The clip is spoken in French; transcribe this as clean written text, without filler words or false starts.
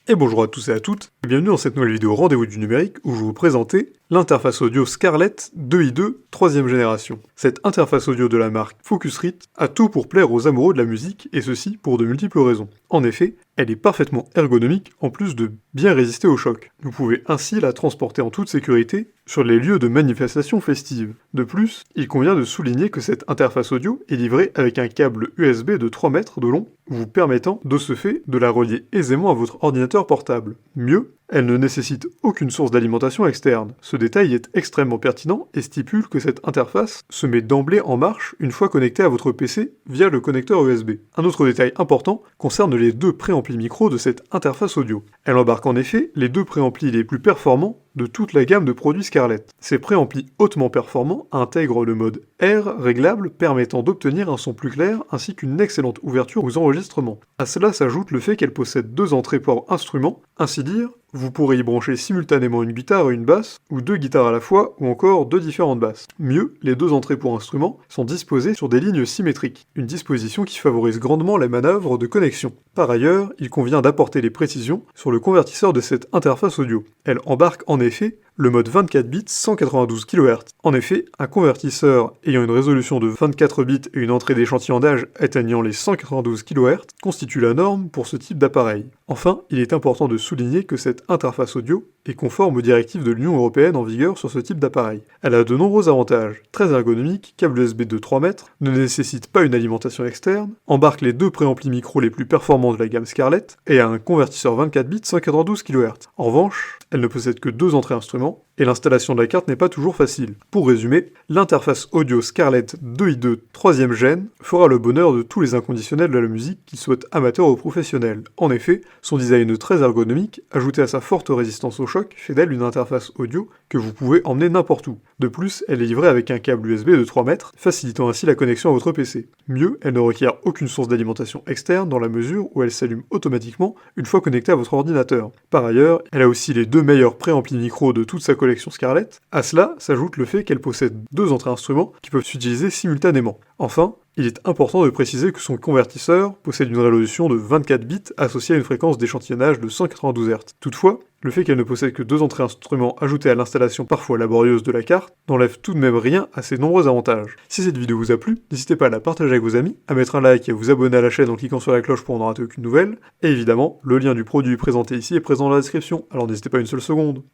Et bonjour à tous et à toutes, et bienvenue dans cette nouvelle vidéo Rendez-vous du numérique où je vais vous présenter l'interface audio Scarlett 2i2 3ème génération. Cette interface audio de la marque Focusrite a tout pour plaire aux amoureux de la musique, et ceci pour de multiples raisons. En effet, elle est parfaitement ergonomique en plus de bien résister au choc. Vous pouvez ainsi la transporter en toute sécurité sur les lieux de manifestations festives. De plus, il convient de souligner que cette interface audio est livrée avec un câble USB de 3 mètres de long, vous permettant de ce fait de la relier aisément à votre ordinateur portable. Mieux, elle ne nécessite aucune source d'alimentation externe. Ce détail est extrêmement pertinent et stipule que cette interface se met d'emblée en marche une fois connectée à votre PC via le connecteur USB. Un autre détail important concerne les deux préamplis micros de cette interface audio. Elle embarque en effet les deux préamplis les plus performants de toute la gamme de produits Scarlett. Ces préamplis hautement performants intègrent le mode R réglable permettant d'obtenir un son plus clair ainsi qu'une excellente ouverture aux enregistrements. À cela s'ajoute le fait qu'elle possède deux entrées port instruments, ainsi dire, vous pourrez y brancher simultanément une guitare et une basse, ou deux guitares à la fois, ou encore deux différentes basses. Mieux, les deux entrées pour instruments sont disposées sur des lignes symétriques, une disposition qui favorise grandement la manœuvre de connexion. Par ailleurs, il convient d'apporter les précisions sur le convertisseur de cette interface audio. Elle embarque en effet le mode 24 bits 192 kHz. En effet, un convertisseur ayant une résolution de 24 bits et une entrée d'échantillonnage atteignant les 192 kHz constitue la norme pour ce type d'appareil. Enfin, il est important de souligner que cette interface audio est conforme aux directives de l'Union européenne en vigueur sur ce type d'appareil. Elle a de nombreux avantages, très ergonomique, câble USB de 3 mètres, ne nécessite pas une alimentation externe, embarque les deux préamplis micro les plus performants de la gamme Scarlett et a un convertisseur 24 bits 192 kHz. En revanche, elle ne possède que deux entrées instruments, et l'installation de la carte n'est pas toujours facile. Pour résumer, l'interface audio Scarlett 2i2 3ème gène fera le bonheur de tous les inconditionnels de la musique, qu'ils soient amateurs ou professionnels. En effet, son design très ergonomique, ajouté à sa forte résistance au choc, fait d'elle une interface audio que vous pouvez emmener n'importe où. De plus, elle est livrée avec un câble USB de 3 mètres, facilitant ainsi la connexion à votre PC. Mieux, elle ne requiert aucune source d'alimentation externe dans la mesure où elle s'allume automatiquement une fois connectée à votre ordinateur. Par ailleurs, elle a aussi les deux meilleurs préamplis micro de toute sa collection Scarlett. À cela s'ajoute le fait qu'elle possède deux entrées instruments qui peuvent s'utiliser simultanément. Enfin, il est important de préciser que son convertisseur possède une résolution de 24 bits associée à une fréquence d'échantillonnage de 192 Hz. Toutefois, le fait qu'elle ne possède que deux entrées instruments ajoutées à l'installation parfois laborieuse de la carte n'enlève tout de même rien à ses nombreux avantages. Si cette vidéo vous a plu, n'hésitez pas à la partager avec vos amis, à mettre un like et à vous abonner à la chaîne en cliquant sur la cloche pour n'en rater aucune nouvelle, et évidemment, le lien du produit présenté ici est présent dans la description, alors n'hésitez pas une seule seconde.